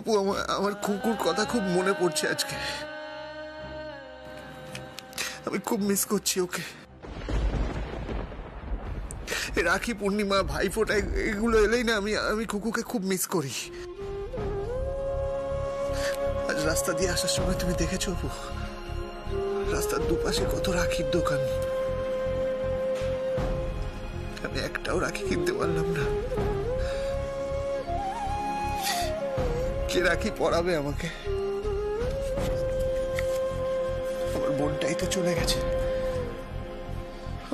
অপু, আমার কুকুর কথা খুব মনে পড়ছে আজকে। আমি খুব মিস করছি ওকে। রাখি পূর্ণিমা, ভাইফোঁটা এগুলো এলেই না আমি কুকুকে খুব মিস করি। আজ রাস্তা দিয়ে আসার সময় তুমি দেখেছো অপু, রাস্তার দুপাশে কত রাখির দোকান, আমি একটাও রাখি কিনতে পারলাম না। কে রাখি পরাবে আমাকে? আমার বোনটাই তো চলে গেছে,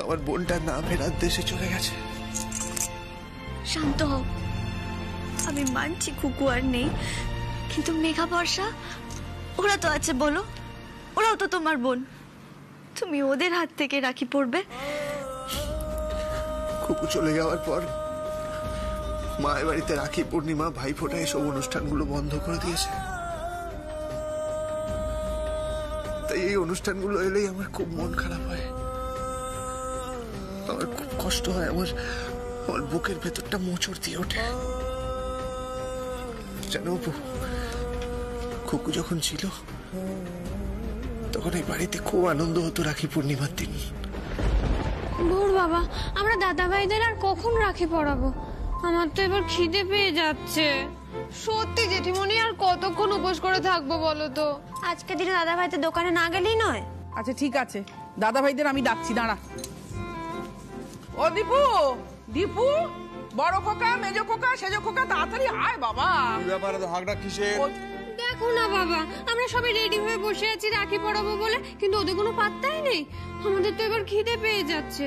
আমার বোনটা না ফেরার দেশে চলে গেছে। শান্ত হও, আমি মানছি কুকু আর নেই, কিন্তু মেঘা বর্ষা ওরা তো আছে, বলো, ওরাও তো তোমার বোন, তুমি ওদের হাত থেকে রাখি পড়বে? কুকু চলে যাওয়ার পর মায়ের বাড়িতে রাখি পূর্ণিমা, ভাইফোঁটা এসব অনুষ্ঠানগুলো বন্ধ করে দিয়েছে। তাই এই অনুষ্ঠানগুলো এলেই আমার খুব মন খারাপ হয়, আমার খুব কষ্ট হয়, আমার বুকের ভেতরটা মোচড় দিয়ে ওঠে। জানো অপু, কুকু যখন ছিল তখন এই বাড়িতে খুব আনন্দ হতো রাখি পূর্ণিমার দিন। দূর বাবা, আমরা দাদা ভাইদের আর কখন রাখি পড়াবো? আমার তো এবার খিদে পেয়ে যাচ্ছে। সত্যি জেঠিমণি, আর কতক্ষণ উপোস করে থাকবো বলো তো? আজকে দিনে দাদা ভাইদের দোকানে না গেলেই নয়। আচ্ছা ঠিক আছে, দাদা ভাইদের আমি ডাকছি, দাঁড়া। ও দীপু, দীপু, বড় খোকা, মেজ খোকা, সেজ খোকা, তাড়াতাড়ি আয় বাবা। কি ব্যাপারে তো হাগড়া কিসের? দেখো না বাবা, আমরা সবাই রেডি হয়ে বসে আছি রাখি পড়াবো বলে, কিন্তু ওদের কোনো পাত্তাই নেই। আমাদের তো এবার খিদে পেয়ে যাচ্ছে,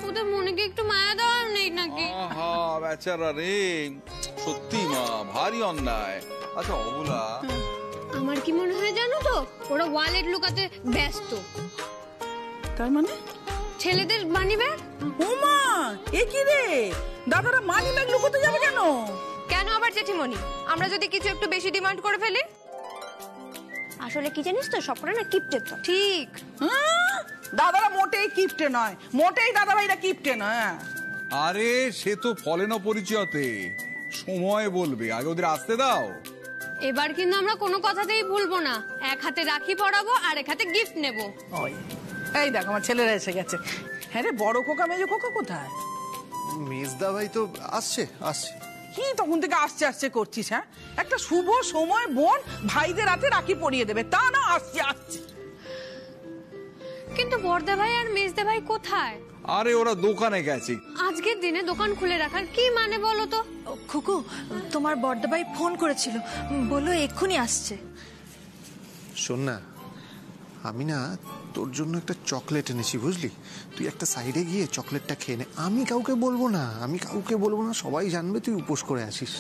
ওদের মনে কি একটু মায়া দেওয়ার নেই নাকি? আহা বেচারা রে, সত্যি মা ভারী অন্যায়। আচ্ছা অবলা, আমার কি মনে হয় জানো তো, ওরা ওয়ালেট লুকাতে ব্যস্ত। তার মানে ছেলেদের মানি ব্যাগ। ওমা, এ কি রে, দাদারা মানি ব্যাগ লুকোতে যাবে কেন? কেন আবার জেঠিমণি, আমরা যদি কিছু একটু বেশি ডিমান্ড করে ফেলি? আসলে কি জানিস তো, সবটা না কিপটে তো। ঠিক, দাদারা মোটেই কিপটে নয়, মোটেই দাদা ভাইরা কিপটে নয়। আরে সে তো ফলেন পরিচয়তে, সময় বলবে, আগে ওদের আসতে দাও। এবার কিন্তু আমরা কোনো কথাতেই ভুলবো না, এক হাতে রাখি পড়াবো আর এক হাতে গিফট নেবো। এই দেখ আমার ছেলেরা এসে গেছে। হ্যাঁ রে, বড় খোকা মেজ খোকা কোথায়? মেজদা ভাই তো আসছে। কি তখন থেকে আসছে আসছে করছিস? হ্যাঁ, একটা শুভ সময় বোন ভাইদের হাতে রাখি পরিয়ে দেবে, তা না আসছে আসছে। কিন্তু বড়দা ভাই আর মেজদা ভাই কোথায়? আরে ওরা দোকানে গেছে। আজকের দিনে দোকান খুলে রাখার কি মানে বলো তো? খুকু, তোমার বড়দা ভাই ফোন করেছিল, বললো এক্ষুনি আসছে। শোন না, আমি না তোর জন্য একটা চকলেট এনেছি, বুঝলি? তুই একটা সাইডে গিয়ে চকলেটটা খেয়ে নে। আমি কাউকে বলবো না, সবাই জানবে তুই উপোস করে আছিস।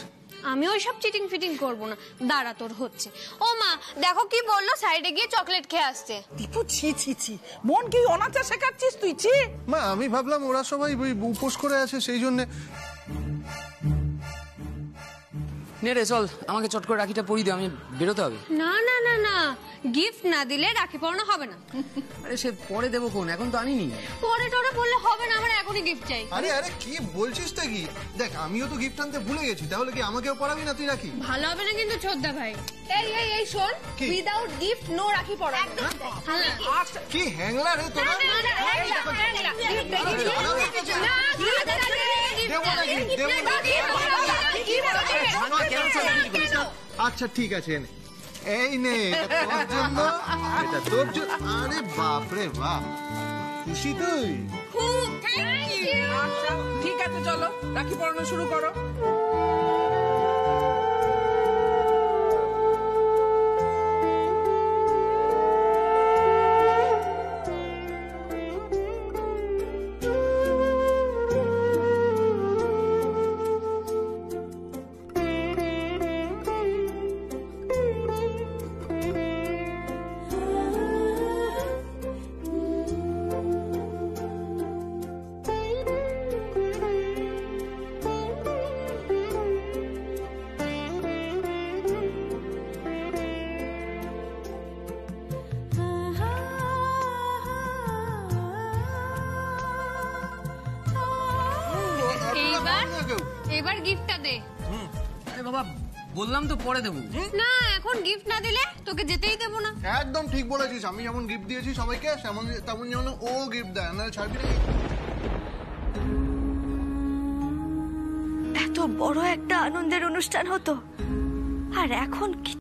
আমি ওইসব চিটিং ফিটিং করবো না, দাঁড়া তোর হচ্ছে। ও মা, দেখো কি বললো, সাইডে গিয়ে চকলেট খেয়ে আসছে। দীপু, ছি ছি ছি, বোন কি অনাচার শেখাচ্ছিস তুই? ছি মা, আমি ভাবলাম ওরা সবাই উপোস করে আছে, সেই জন্য। নে রে চল, আমাকে চট করে রাখিটা পরিয়ে দে, আমি বেরোতে হবে। না না না না, গিফট না দিলে রাখি পরানো হবে না। আরে সে পরে দেবো কোন, এখন তো আনিনি। পরে টোরে বললে হবে না, আমার এখনই গিফট চাই। আরে কি বলছিস তা কি? দেখ, আমিও তো গিফট আনতে ভুলে গেছি, তাহলে কি আমাকেও পরাবি না তুই রাখি? ভালো হবে না কিন্তু ছোটদা ভাই। এই শোন, উইদাউট গিফট নো রাখি পড়া। কি হ্যাংলা রে তোরা! আচ্ছা ঠিক আছে, এই নে তোর জন্য, এটা তোর জন্য। আরে বাপ রে বাপ, খুশি তুই? আচ্ছা ঠিক আছে, চলো রাখি পড়ানো শুরু করো। এবার গিফটটা দে। আরে বাবা, বললাম তো পরে দেবো। না, এখন গিফট না দিলে তোকে যেতেই দেবো না। একদম ঠিক বলেছিস, আমি যেমন গিফট দিয়েছি সবাইকে তেমন যেন ও গিফট দেয়, না ছাড়বি না। এত বড় একটা আনন্দের অনুষ্ঠান হতো, আর এখন কি?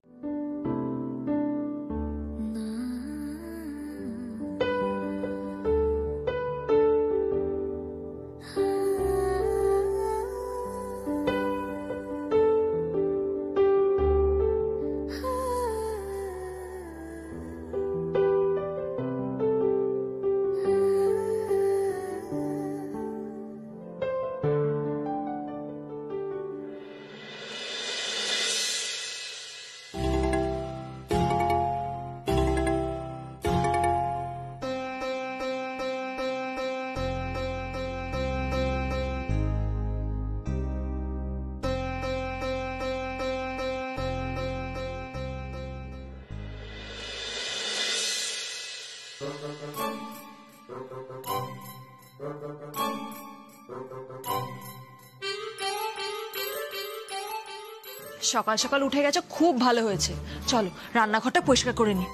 সকাল সকাল উঠে গেছো, খুব ভালো হয়েছে। চলো রান্নাঘরটা পরিষ্কার করে নি।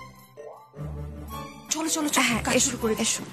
চলো চলো চলো, হ্যাঁ, কাজ এসো শুরু করে দিই। এসো।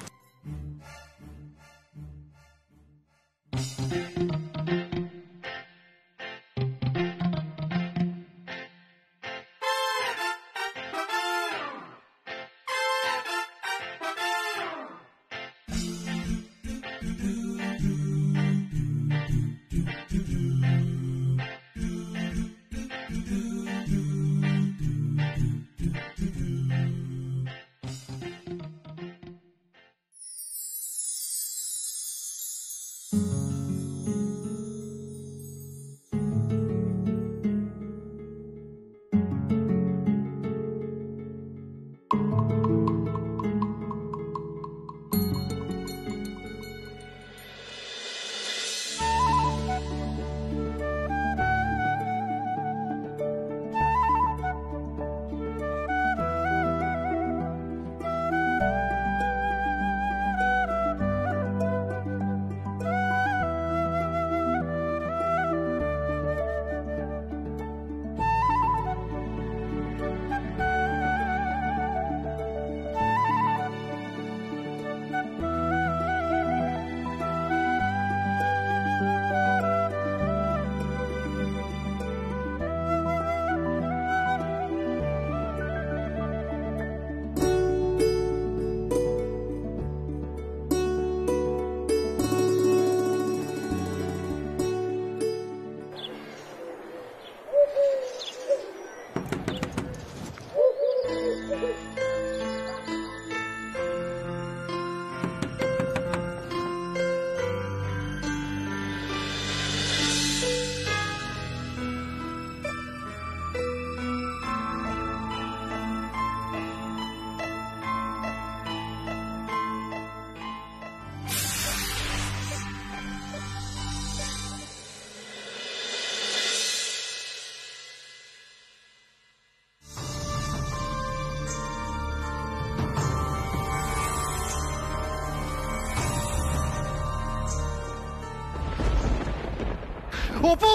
অপু,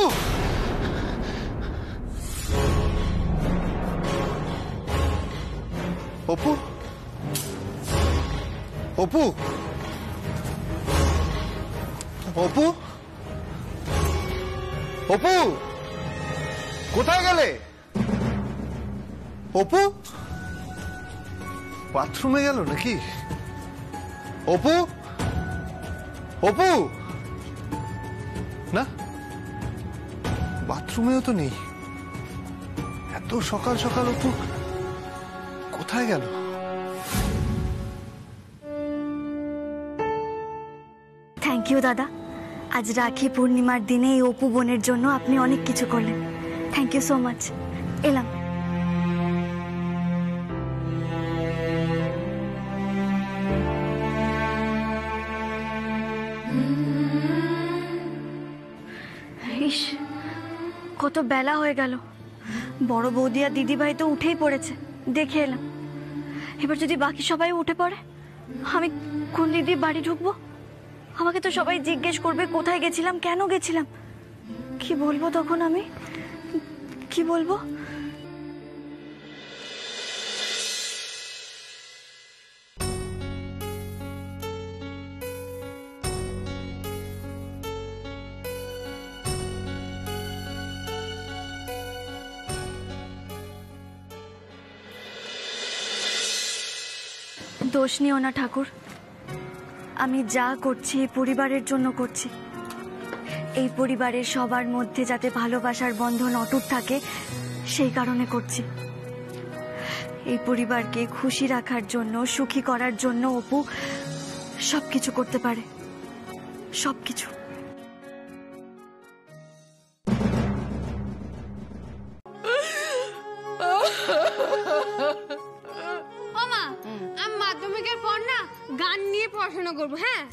অপু, অপু, অপু, অপু, কোথায় গেলে? অপু বাথরুমে গেল নাকি? অপু, অপু, না বাথরুমেও তো নেই। এত সকাল সকাল অপু কোথায় গেল? থ্যাংক ইউ দাদা, আজ রাখি পূর্ণিমার দিনে এই অপু বোনের জন্য আপনি অনেক কিছু করলেন। Thank you so much. এলাম। ইস, কত বেলা হয়ে গেল। বড় বৌদি আর দিদিভাই তো উঠেই পড়েছে, দেখে এলাম। এবার যদি বাকি সবাই উঠে পড়ে, আমি কোন দিদি বাড়ি ঢুকবো? আমাকে তো সবাই জিজ্ঞেস করবে কোথায় গেছিলাম, কেন গেছিলাম। কি বলবো তখন আমি? কি কি বলবো? দোষ নিও না ঠাকুর, আমি যা করছি এই পরিবারের জন্য করছি। এই পরিবারের সবার মধ্যে যাতে ভালোবাসার বন্ধন অটুট থাকে সেই কারণে করছি। এই পরিবারকে খুশি রাখার জন্য, সুখী করার জন্য অপু সবকিছু করতে পারে, সবকিছু। ও মা, আমি মাধ্যমিকের পর না গান নিয়ে পড়াশোনা করবো, হ্যাঁ,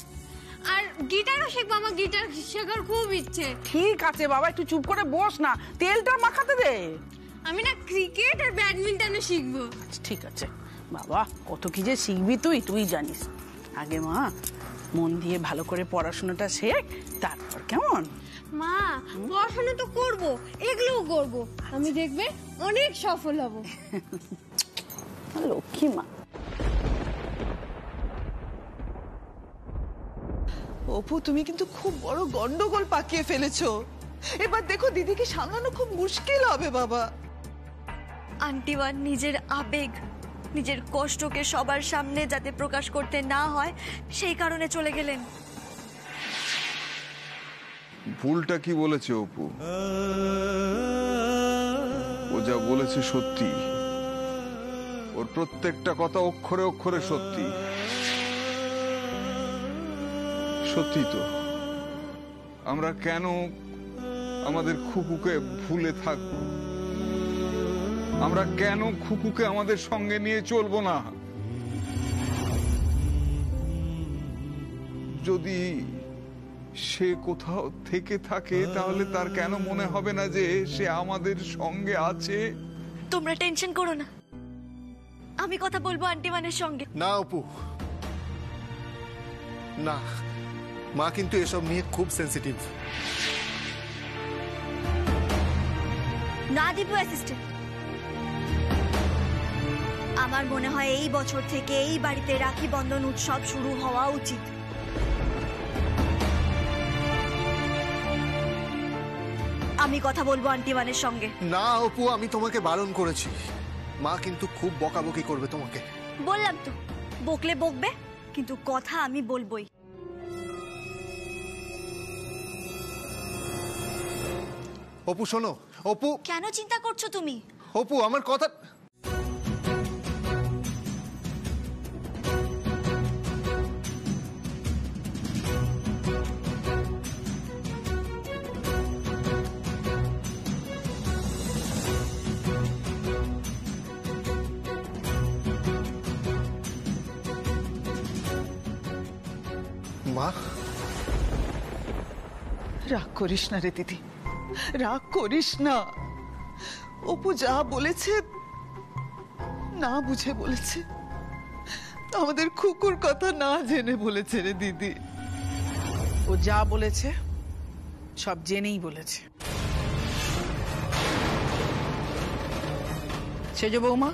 আর গিটারও শিখবো। আমার গিটার শেখার খুব ইচ্ছে। ঠিক আছে বাবা, একটু চুপ করে বস না, তেলটা মাখাতে দে। আমি না ক্রিকেট আর ব্যাডমিন্টনও শিখবো। ঠিক আছে বাবা, কত কি যে শিখবি তুই জানিস। আগে মা মন দিয়ে ভালো করে পড়াশোনাটা শেখ, তারপর কেমন? মা, পড়াশোনা তো করবো, এগুলোও করবো, আমি দেখবে অনেক সফল হব। লক্ষ্মী মা। অপু, তুমি কিন্তু খুব বড় গন্ডগোল পাকিয়ে ফেলেছো। এবার দেখো দিদিকে সামলানো খুব মুশকিল হবে বাবা। আন্টিওয়ান নিজের আবেগ, নিজের কষ্টকে সবার সামনে যাতে প্রকাশ করতে না হয় সেই কারণে চলে গেলেন। ভুলটা কি বলেছে অপু? ও যা বলেছে সত্যি, ওর প্রত্যেকটা কথা অক্ষরে অক্ষরে সত্যি। সত্যি তো, আমরা কেন আমাদের খুকুকে ভুলে থাকবো? আমরা কেন খুকুকে আমাদের সঙ্গে নিয়ে চলবো না? যদি সে কোথাও থেকে থাকে তাহলে তার কেন মনে হবে না যে সে আমাদের সঙ্গে আছে? তোমরা টেনশন করো না, আমি কথা বলবো আন্টিওয়ানের সঙ্গে। না অপু, না, মা কিন্তু এসব নিয়ে খুব সেন্সিটিভ। না দীপু অ্যাসিস্ট্যান্ট, আমার মনে হয় এই বছর থেকে এই বাড়িতে রাখি বন্ধন উৎসব শুরু হওয়া উচিত। আমি কথা বলবো আন্টিওয়ানের সঙ্গে। না অপু, আমি তোমাকে বারণ করেছি। মা কিন্তু খুব বকাবকি করবে তোমাকে। বললাম তো, বকলে বকবে, কিন্তু কথা আমি বলবোই। অপু শোনো, অপু। কেন চিন্তা করছো তুমি? অপু আমার কথা। মা, রাগ করিস না রে দিদি, রাগ করিস না। অপু যা বলেছে না বুঝে বলেছে, আমাদের খুকুর কথা না জেনে বলেছে রে দিদি। ও যা বলেছে সব জেনেই বলেছে। সেজ বৌমা,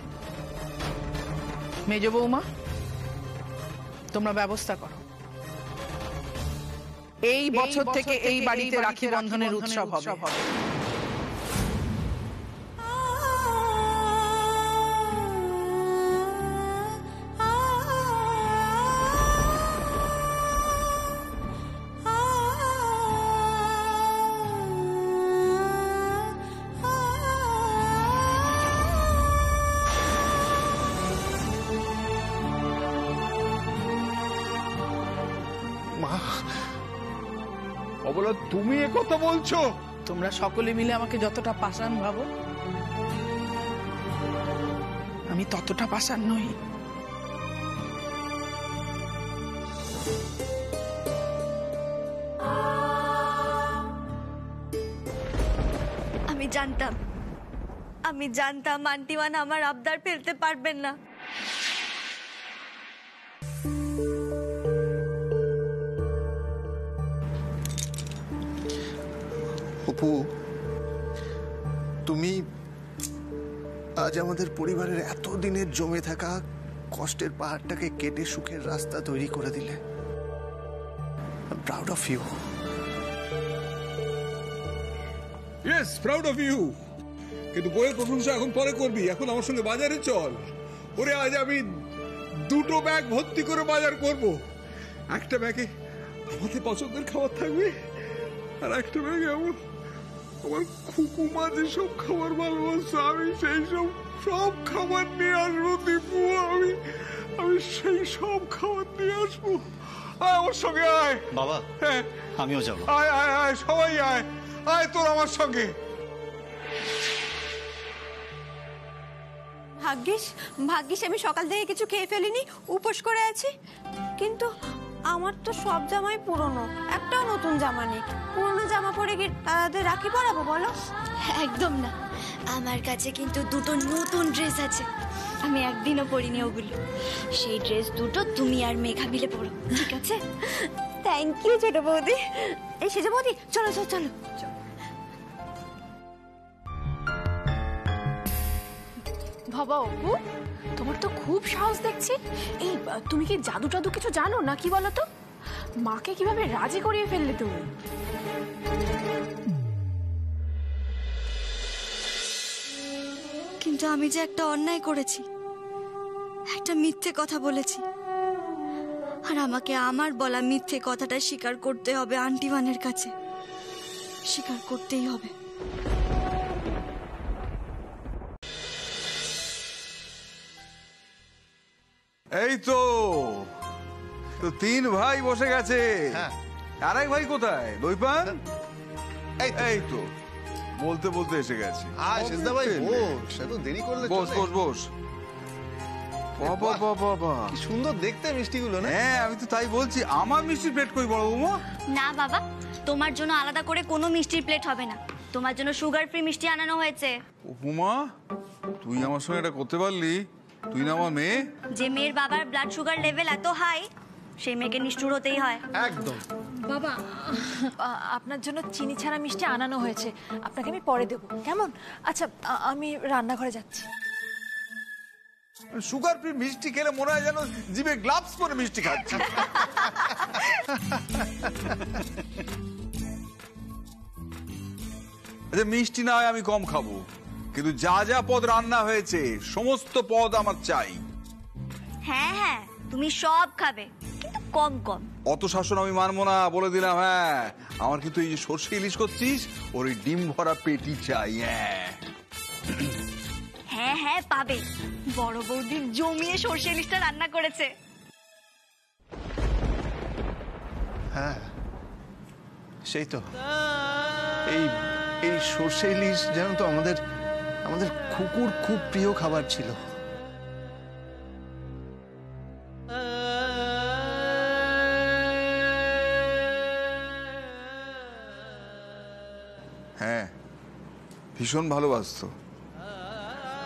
মেজ বৌমা, তোমরা ব্যবস্থা করো। এই বছর থেকে এই বাড়িতে রাখি বন্ধনের উৎসব হবে। মা, অবলা তুমি এ কথা বলছো? তোমরা সকলে মিলে আমাকে যতটা পাষাণ ভাবো, আমি ততটা পাষাণ নই। আমি জানতাম আন্টিওয়ান আমার আবদার ফেলতে পারবেন না। অপু, তুমি আজ আমাদের পরিবারের এত দিনের জমে থাকা কষ্টের পাহাড়টাকে কেটে সুখের রাস্তা তৈরি করে দিলে। Proud of you. Yes, proud of you. কিন্তু বইয়ের প্রশংসা এখন পরে করবি, এখন আমার সঙ্গে বাজারে চল। ওরে আজ আমি 2টো ব্যাগ ভর্তি করে বাজার করব। একটা ব্যাগে আমাদের পছন্দের খাবার থাকবে, আর একটা ব্যাগে আমার খুকুমা যেসব খাবার ভালোবাসতো আমি সেই সব খাবার নিয়ে আসবো দীপু। আমি সেই সব খাবার নিয়ে আসবো। আয় আমার সঙ্গে আয় বাবা। হ্যাঁ আমিও যাবো। আয় আয় আয়, সবাই আয় আয় তোর আমার সঙ্গে। ভাগ্যিস আমি সকাল থেকে কিছু খেয়ে ফেলিনি, উপোস করে আছি। কিন্তু আমার তো সব জামাই পুরনো, একটাও নতুন জামা নেই। পুরনো জামা পরে কি তাদের রাখি পরাবো বলো? একদম না, আমার কাছে কিন্তু 2টো নতুন ড্রেস আছে। আমি একদিনও পরিনি ওগুলো। সেই ড্রেস 2টো তুমি আর মেঘা মিলে পরো, ঠিক আছে? থ্যাংক ইউ ছোট বৌদি। এই সেজে বৌদি, চলো চলো চলো। বাবা অপু, তোমার তো খুব সাহস দেখছি। এই তুমি কি জাদু টাদু কিছু জানো না কি বলো তো? মাকে কিভাবে রাজি করিয়ে ফেললে তুমি? কিন্তু আমি যে একটা অন্যায় করেছি, একটা মিথ্যে কথা বলেছি, আর আমাকে আমার বলা মিথ্যে কথাটা স্বীকার করতে হবে আন্টিমানের কাছে। স্বীকার করতেই হবে। এই তো 3 ভাই বসে গেছে। হ্যাঁ। আর এক ভাই কোথায়? দইপান এই তো বলতে বলতে এসে গেছে। আয় সেজদা ভাই, বস, এত দেরি করলে বস চলে? বস বস। বাবা বাবা বাবা, কি সুন্দর দেখতে মিষ্টিগুলো না? হ্যাঁ আমি তো তাই বলছি। আমার মিষ্টির প্লেট কই বড় বৌমা? না বাবা, তোমার জন্য আলাদা করে কোনো মিষ্টির প্লেট হবে না। তোমার জন্য সুগার ফ্রি মিষ্টি আনানো হয়েছে। উপমা, তুই আমার সঙ্গে এটা করতে পারলি? তুই না আমার মেয়ে। যে মেয়ের বাবার ব্লাড সুগার লেভেল এত হাই, সেই মেয়েকে নিষ্ঠুর হতেই হয়। একদম। বাবা, আপনার জন্য চিনি ছাড়া মিষ্টি আনানো হয়েছে, আপনাকে আমি পরে দেবো, কেমন? আচ্ছা, আমি রান্নাঘরে যাচ্ছি। সুগার ফ্রি মিষ্টি খেলে মনে হয় যেন জিভে গ্লাভস পরে মিষ্টি খাচ্ছি। আচ্ছা, মিষ্টি না হয় আমি কম খাবো, কিন্তু যা যা পদ রান্না হয়েছে সমস্ত পদ আমার চাই। হ্যাঁ হ্যাঁ, তুমি সব খাবে, কিন্তু কম কম। অত শাসন আমি মানবো না, বলে দিলাম। হ্যাঁ, আমার কিন্তু এই যে সর্ষে ইলিশ করছিস, ওর এই ডিম ভরা পেটি চাই। হ্যাঁ হ্যাঁ পাবে, বড় বৌদি জমিয়ে সর্ষে ইলিশটা রান্না করেছে। হ্যাঁ সেই তো, এই এই সর্ষে ইলিশ জানো তো আমাদের খুকুর খুব প্রিয় খাবার ছিল। হ্যাঁ, ভীষণ ভালোবাসতো।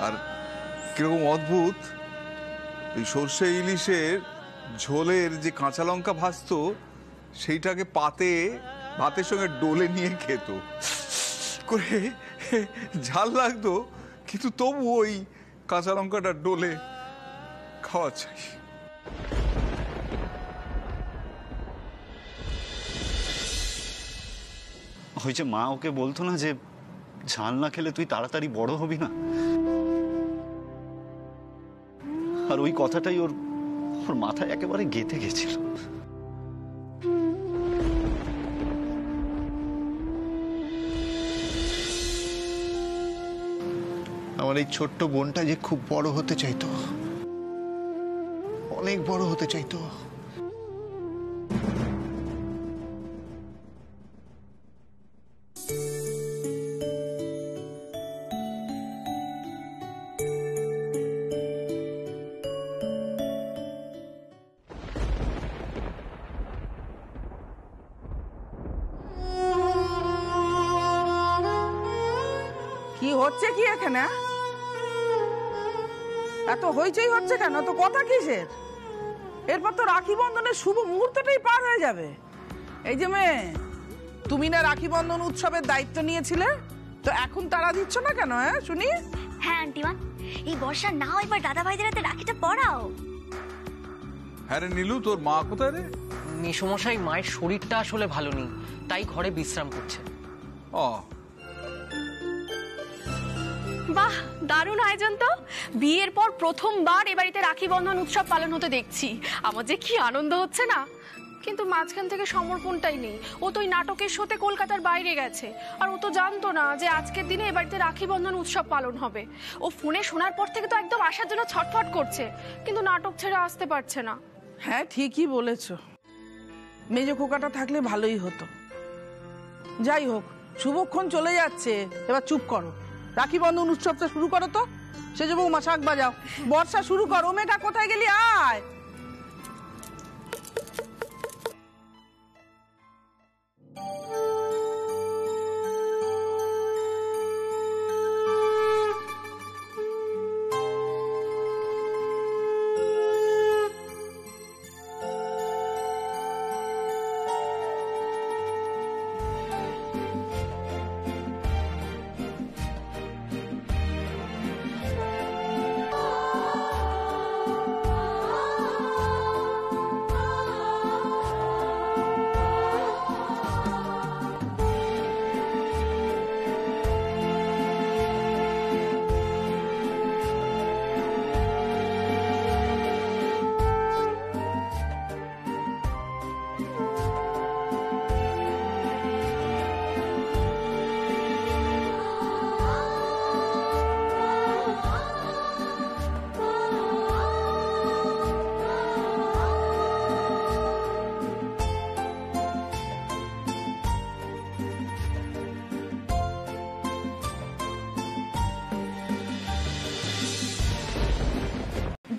আর কিরকম অদ্ভুত, এই সর্ষে ইলিশের ঝোলের যে কাঁচা লঙ্কা ভাজতো, সেইটাকে ভাতের সঙ্গে ডোলে নিয়ে খেত করে। ঝাল লাগতো, কিন্তু তবু ওই কাঁচা লঙ্কাটা ডোলে খাওয়া চাই। ওই যে মা ওকে বলতো না যে ঝাল না খেলে তুই তাড়াতাড়ি বড় হবি না, আর ওই কথাটাই ওর মাথায় একেবারে গেঁথে গেছিল। আমার এই ছোট্ট বোনটা যে খুব বড় হতে চাইতো, অনেক বড় হতে চাইতো। কি হচ্ছে কি এখানে? এত হইচই হচ্ছে কেন? তো কথা কিসের? এরপর তো রাখি বন্ধনের শুভ মুহূর্তটাই পার হয়ে যাবে। এই যে মেয়ে, তুমি না রাখি বন্ধন উৎসবের দায়িত্ব নিয়েছিলে, তো এখন তারা দিচ্ছ না কেন? হ্যাঁ শুনি। হ্যাঁ আন্টিমা, এই বর্ষা নাও এবার দাদা ভাইদের হাতে রাখিটা পরাও। হ্যাঁ রে নীলু, তোর মা কোথায় রে? মেসমশাই মায়ের শরীরটা আসলে ভালো নেই, তাই ঘরে বিশ্রাম করছে। ও বাহ, দারুণ আয়োজন তো। বিয়ের পর প্রথমবার এ বাড়িতে রাখি বন্ধন উৎসব পালন হতে দেখছি। আমার যে কি আনন্দ হচ্ছে না। কিন্তু মাঝখান থেকে সমর্পণটাই নেই। ও তো ওই নাটকের শোতে কলকাতার বাইরে গেছে, আর ও তো জানতো না যে আজকের দিনে এ বাড়িতে রাখি বন্ধন উৎসব পালন হবে। ও ফোনে শোনার পর থেকে তো একদম আসার জন্য ছটফট করছে, কিন্তু নাটক ছেড়ে আসতে পারছে না। হ্যাঁ ঠিকই বলেছ, মেজ খোকাটা থাকলে ভালোই হতো। যাই হোক, শুভক্ষণ চলে যাচ্ছে, এবার চুপ করো। রাখি বন্ধন উৎসবটা শুরু করো তো। সেজ বৌমা শাক বাজাও, বর্ষা শুরু করো। মেয়েটা কোথায় গেলি, আয়।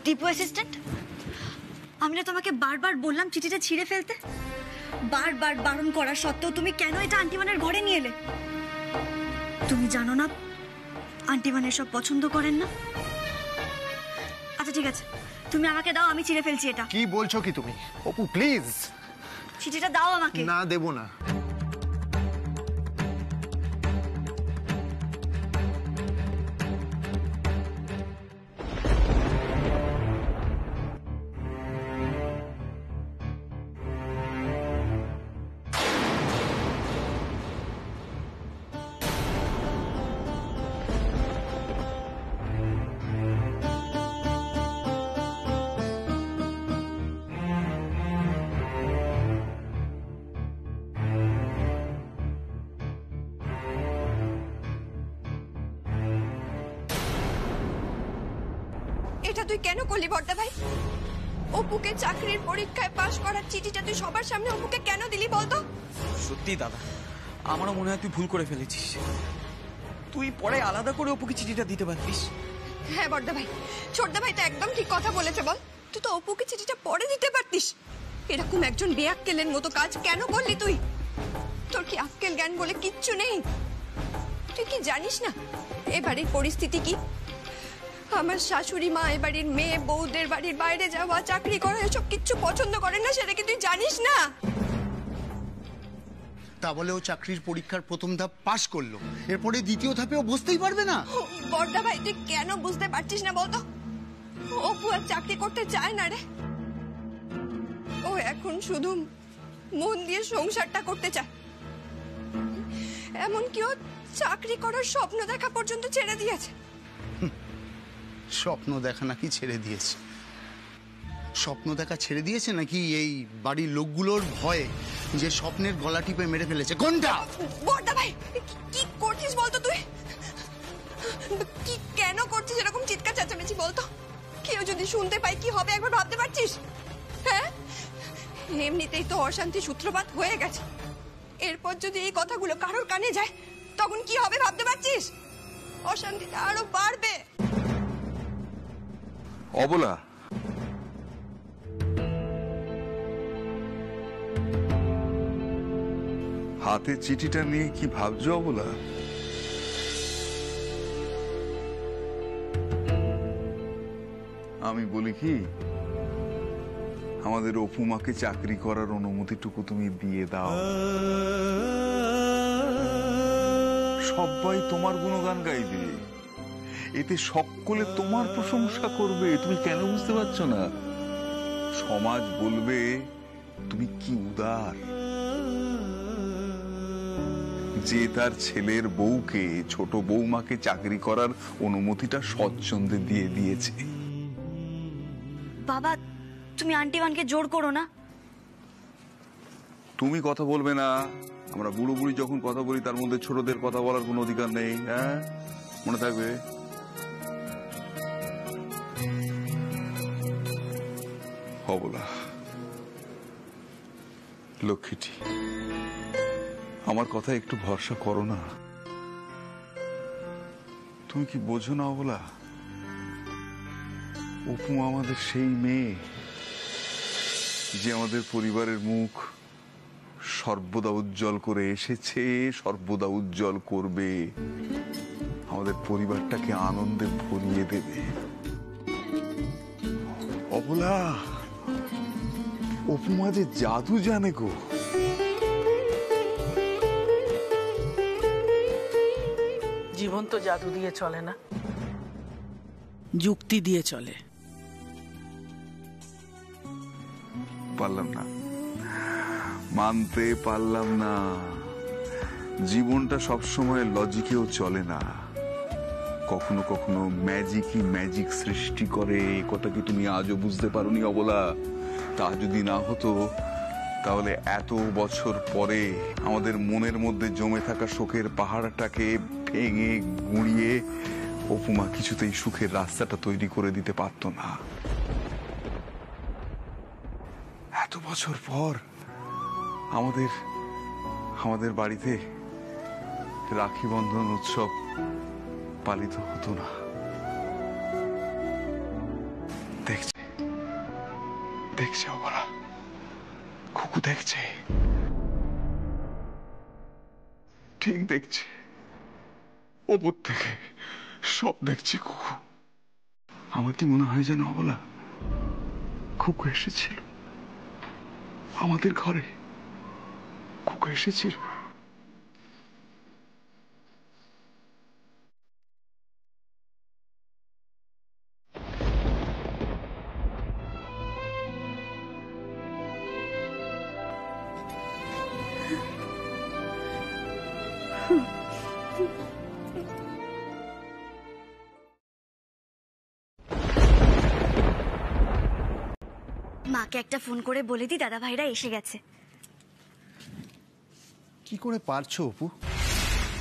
দীপু অ্যাসিস্ট্যান্ট, আমি না তোমাকে বারবার বললাম চিঠিটা ছিঁড়ে ফেলতে? বারবার বারণ করা সত্ত্বেও তুমি কেন এটা আন্টিমানের ঘরে নিয়ে এলে? তুমি জানো না আন্টিমান এসব পছন্দ করেন না। আচ্ছা ঠিক আছে, তুমি আমাকে দাও, আমি ছিঁড়ে ফেলছি এটা। কি বলছো কি তুমি? অপু প্লিজ। চিঠিটা দাও আমাকে। না, দেবো না। এটা তুই কেন করলি বড়দা ভাই? অপুকে চাকরির পরীক্ষায় পাশ করার চিঠিটা তুই সবার সামনে অপুকে কেন দিলি বলতো? সত্যি দাদা, আমারও মনে হয় তুই ভুল করে ফেলেছিস। তুই পরে আলাদা করে অপুকে চিঠিটা দিতে পারতিস। হ্যাঁ বড়দা ভাই, ছোটদা ভাই তো একদম ঠিক কথা বলেছে। বল, তুই তো অপুকে চিঠিটা পরে দিতে পারতিস। এরকম একজন বেআক্কেলের মতো কাজ কেন করলি তুই? তোর কি আক্কেল জ্ঞান বলে কিচ্ছু নেই? তুই কি জানিস না এ বাড়ির পরিস্থিতি কি? আমার শাশুড়ি মা এ বাড়ির মেয়ে বউদের বাড়ির বাইরে যাওয়া, চাকরি করা, এসব কিচ্ছু পছন্দ করেন না। সেটা কি তুই জানিস না? তা বলে ও চাকরির পরীক্ষার প্রথম ধাপ পাশ করলো, এরপরে দ্বিতীয় ধাপে ও বসতেই পারবে না। বড়দা ভাই তুই কেন বুঝতে পারছিস না বলতো? অপু আর চাকরি করতে চায় না রে। ও এখন শুধু মন দিয়ে সংসারটা করতে চায়। এমনকি ও চাকরি করার স্বপ্ন দেখা পর্যন্ত ছেড়ে দিয়েছে। স্বপ্ন দেখা নাকি ছেড়ে দিয়েছে? স্বপ্ন দেখা ছেড়ে দিয়েছে নাকি এই বাড়ির লোকগুলোর ভয়ে যে স্বপ্নের গলা টিপে মেরে ফেলেছে? কোনটা? বড়দা ভাই কি করছিস বলতো তুই? কি কেন করছিস এরকম চিৎকার চেঁচামেচি বলতো? কেউ যদি শুনতে পায় কি হবে একবার ভাবতে পারছিস? হ্যাঁ, এমনিতেই তো অশান্তি সূত্রপাত হয়ে গেছে, এরপর যদি এই কথাগুলো কারোর কানে যায় তখন কি হবে ভাবতে পারছিস? অশান্তিটা আরো বাড়বে। অবলা, হাতে চিঠিটা নিয়ে কি ভাবছো অবলা? আমি বলি কি, আমাদের অপুমাকে চাকরি করার অনুমতিটুকু তুমি দিয়ে দাও। সবাই তোমার গুণগান গাইবে। এতে সকলে তোমার প্রশংসা করবে, তুমি কেন বুঝতে পারছো না? সমাজ বলবে তুমি কি উদার, যে তার ছেলের বউকে, ছোট বৌমাকে চাকরি করার অনুমতিটা স্বচ্ছন্দে দিয়ে দিয়েছে। বাবা, তুমি আন্টিওয়ানকে জোর করো না। তুমি কথা বলবে না? আমরা বুড়ো বুড়ি যখন কথা বলি তার মধ্যে ছোটদের কথা বলার কোনো অধিকার নেই, হ্যাঁ? মনে থাকবে। অবলা, লক্ষ্মীটি, আমার কথা একটু ভরসা করো না। তুমি কি বোঝো না অবলা, অপু আমাদের সেই মেয়ে যে আমাদের পরিবারের মুখ সর্বদা উজ্জ্বল করে এসেছে, সর্বদা উজ্জ্বল করবে, আমাদের পরিবারটাকে আনন্দে ভরিয়ে দেবে। অবলা, অপু মা যে জাদু জানে গো। জীবন তো জাদু দিয়ে চলে না, যুক্তি দিয়ে চলে। পারলাম না, মানতে পারলাম না। জীবনটা সবসময় লজিকেও চলে না, কখনো কখনো ম্যাজিকই ম্যাজিক সৃষ্টি করে। কথা কি তুমি আজও বুঝতে পারোনি অবলা? তা যদি না হতো তাহলে এত বছর পরে আমাদের মনের মধ্যে জমে থাকা শোকের পাহাড়টাকে ভেঙে গুঁড়িয়ে অপুমা কিছুতেই সুখের রাস্তাটা তৈরি করে দিতে পারত না। এত বছর পর আমাদের বাড়িতে রাখি বন্ধন উৎসব পালিত হতো না। দেখছে ওরা, খুকু দেখছে, ঠিক দেখছে, ওপর থেকে সব দেখছে খুকু। আমার কি মনে হয় যেন অবলা, খুকু এসেছিল আমাদের ঘরে, খুকু এসেছিল। মাকে একটা ফোন করে বলে দি দাদা ভাইরা এসে গেছে। কি করে পারছো অপু?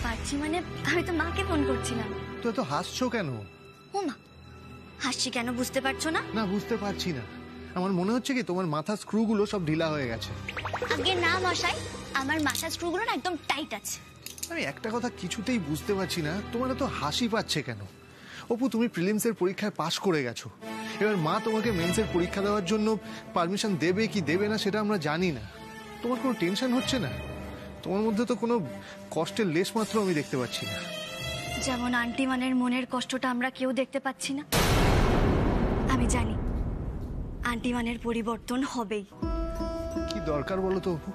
পারছি মানে আমি তো মাকে ফোন করছিলাম। তো এত হাসছো কেন? ও মা, হাসছি কেন বুঝতে পারছো না? না, বুঝতে পারছি না। আমার মনে হচ্ছে কি তোমার মাথার স্ক্রুগুলো সব ঢিলা হয়ে গেছে। আগে না মশাই, আমার মাথার স্ক্রুগুলো না একদম টাইট আছে। আমি একটা কথা কিছুতেই বুঝতে পারছি না, তোমার তো হাসি পাচ্ছে কেন? অপু, তুমি প্রিলিমসের পরীক্ষায় পাশ করে গেছো। এবার মা তোমাকে মেন্সের পরীক্ষা দেওয়ার জন্য পারমিশন দেবে কি দেবে না সেটা আমরা জানি না। তোমার কোনো টেনশন হচ্ছে না? তোমার মধ্যে তো কোনো কষ্টের লেশ মাত্র আমি দেখতে পাচ্ছি না। যেমন আন্টি মানের মনের কষ্টটা আমরা কেউ দেখতে পাচ্ছি না, আমি জানি আন্টি মানের পরিবর্তন হবেই। কি দরকার বলো তো অপু?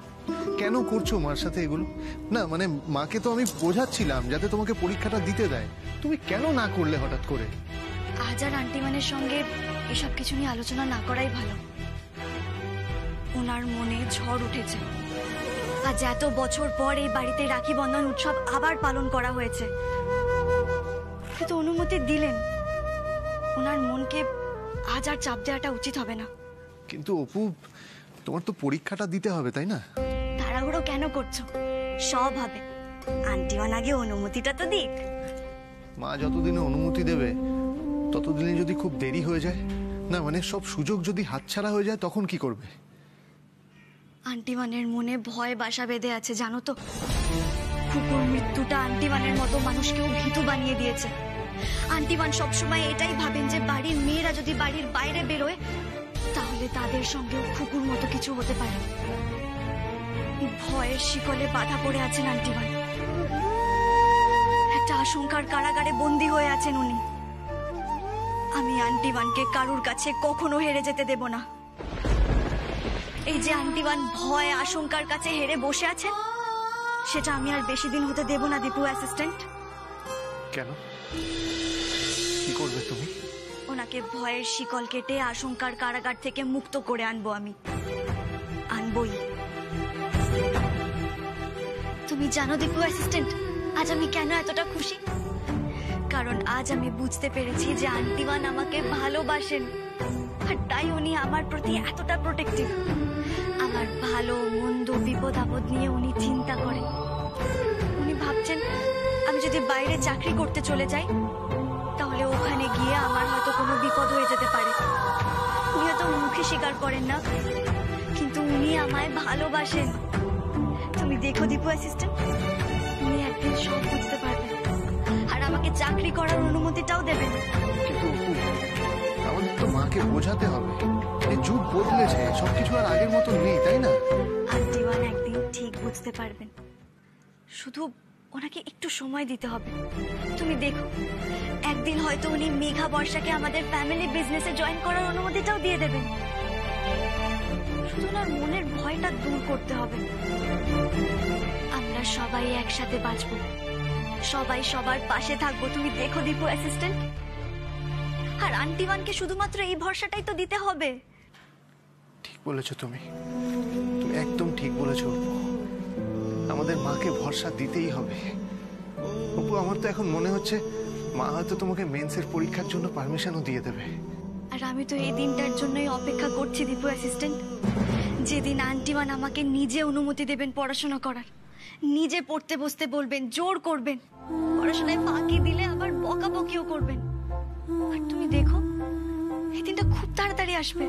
কেন করছো মার সাথে এগুলো? না মানে মাকে তো আমি বোঝাচ্ছিলাম যাতে তোমাকে পরীক্ষাটা দিতে দেয়, তুমি কেন না করলে হঠাৎ করে? আজ আর আন্টি মানের সঙ্গে এসব কিছু নিয়ে আলোচনা না করাই ভালো। ওনার মনে ঝড় উঠেছে। আজ এত বছর পর এই বাড়িতে রাখি বন্ধন উৎসব আবার পালন করা হয়েছে। কিন্তু অনুমতি দিলেন, ওনার মনকে আজ আর চাপ দেওয়াটা উচিত হবে না। কিন্তু অপু, তোমার তো পরীক্ষাটা দিতে হবে, তাই না? তাড়াহুড়ো কেন করছো? সব হবে, আন্টিমান আগে অনুমতিটা তো দিক। মা যতদিনে অনুমতি দেবে ততদিনে যদি খুব দেরি হয়ে যায়, না মানে সব সুযোগ যদি হাতছাড়া হয়ে যায়, তখন কি করবে? আন্টিমানের মনে ভয় বাসা বেঁধে আছে জানো তো। খুকুর মৃত্যুটা আন্টিমানের মতো মানুষকেও ভীতু বানিয়ে দিয়েছে। আন্টিমান সবসময় এটাই ভাবেন যে বাড়ির মেয়েরা যদি বাড়ির বাইরে বেরোয় তাহলে তাদের সঙ্গেও খুকুর মতো কিছু হতে পারে। ভয়ের শিকলে বাধা পড়ে আছেন আন্টিমান। একটা আশঙ্কার কারাগারে বন্দী হয়ে আছেন উনি। আমি আন্টিমানকে কারুর কাছে কখনো হেরে যেতে দেব না। এই যে আন্টিমান ভয় আশঙ্কার কাছে হেরে বসে আছেন, সেটা আমি আর বেশি দিন হতে দেব না দীপু অ্যাসিস্ট্যান্ট। কেন? করবে তুমি? ওনাকে ভয়ের শিকল কেটে আশঙ্কার কারাগার থেকে মুক্ত করে আনবো আমি, আনবই। তুমি জানো দীপু অ্যাসিস্ট্যান্ট, আজ আমি কেন এতটা খুশি? কারণ আজ আমি বুঝতে পেরেছি যে আন্টিমান আমাকে ভালোবাসেন, আর তাই উনি আমার প্রতি এতটা প্রোটেক্টিভ। আমার ভালো মন্দ বিপদ আপদ নিয়ে উনি চিন্তা করেন। উনি ভাবছেন আমি যদি বাইরে চাকরি করতে চলে যাই তাহলে ওখানে গিয়ে আমার হয়তো কোনো বিপদ হয়ে যেতে পারে। উনি হয়তো মুখে স্বীকার করেন না, কিন্তু উনি আমায় ভালোবাসেন। তুমি দেখো দীপু অ্যাসিস্ট্যান্ট, উনি একদিন সব বুঝতে পারবেন আর আমাকে চাকরি করার অনুমতিটাও দেবেন। কিন্তু আমাদের তো মাকে বোঝাতে হবে, এই যুগ বদলেছে, সবকিছু আর আগের মতো নেই, তাই না? আন্টিমান একদিন ঠিক বুঝতে পারবেন, শুধু ওনাকে একটু সময় দিতে হবে। তুমি দেখো, একদিন হয়তো উনি মেঘা বর্ষাকে আমাদের ফ্যামিলি বিজনেসে জয়েন করার অনুমতিটাও দিয়ে দেবেন। শুধু ওনার মনের ভয়টা দূর করতে হবে। আমরা সবাই একসাথে বাঁচবো, সবাই সবার পাশে থাকবো। তুমি দেখো দীপু অ্যাসিস্ট্যান্ট, আর আন্টিমানকে শুধুমাত্র এই ভরসাটাই তো দিতে হবে। ঠিক বলেছো তুমি, তুমি একদম ঠিক বলেছো। আমাদের মাকে ভরসা দিতেই হবে। অপু, আমার তো এখন মনে হচ্ছে মা হয়তো তোমাকে মেন্সের পরীক্ষার জন্য পারমিশনও দিয়ে দেবে। আর আমি তো এই দিনটার জন্যই অপেক্ষা করছি দীপু অ্যাসিস্ট্যান্ট, যেদিন আন্টিমান আমাকে নিজে অনুমতি দেবেন পড়াশোনা করার, নিজে পড়তে বসতে বলবেন, জোর করবেন, পড়াশোনায় ফাঁকি দিলে আবার বকাবকিও করবেন। আর তুমি দেখো, এই দিনটা খুব তাড়াতাড়ি আসবে।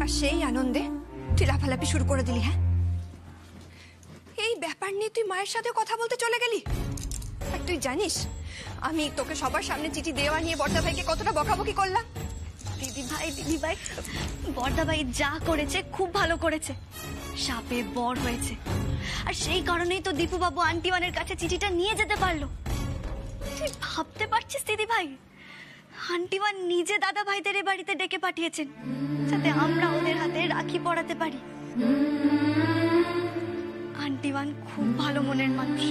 আর সেই আনন্দে তুই লাফালাফি শুরু করে দিলি। হ্যাঁ, এই ব্যাপার নিয়ে তুই মায়ের সাথে কথা বলতে চলে গেলি। আর তুই জানিস আমি তোকে সবার সামনে চিঠি দেওয়া নিয়ে বর্দা ভাইকে কতটা বকাবকি করলাম? দিদি ভাই, বর্দা ভাই যা করেছে খুব ভালো করেছে, সাপে বর হয়েছে। আর সেই কারণেই তো দীপু বাবু আন্টিমানের কাছে চিঠিটা নিয়ে যেতে পারলো। তুই ভাবতে পারছিস দিদি ভাই, আন্টিমান নিজে দাদা ভাইদের এ বাড়িতে ডেকে পাঠিয়েছেন যাতে আমরা ওদের হাতে রাখি পরাতে পারি। আন্টিমান খুব ভালো মনের মানুষ,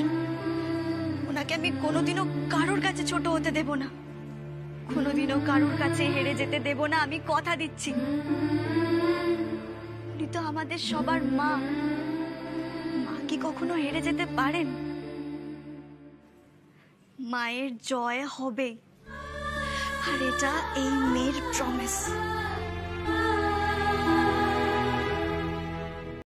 ওনাকে আমি কোনোদিনও কারোর কাছে ছোট হতে দেব না, কোনোদিনও কারোর কাছে হেরে যেতে দেব না, আমি কথা দিচ্ছি। উনি তো আমাদের সবার মা, মা কি কখনো হেরে যেতে পারেন? মায়ের জয় হবে, আর এটা এই মেয়ের প্রমিস।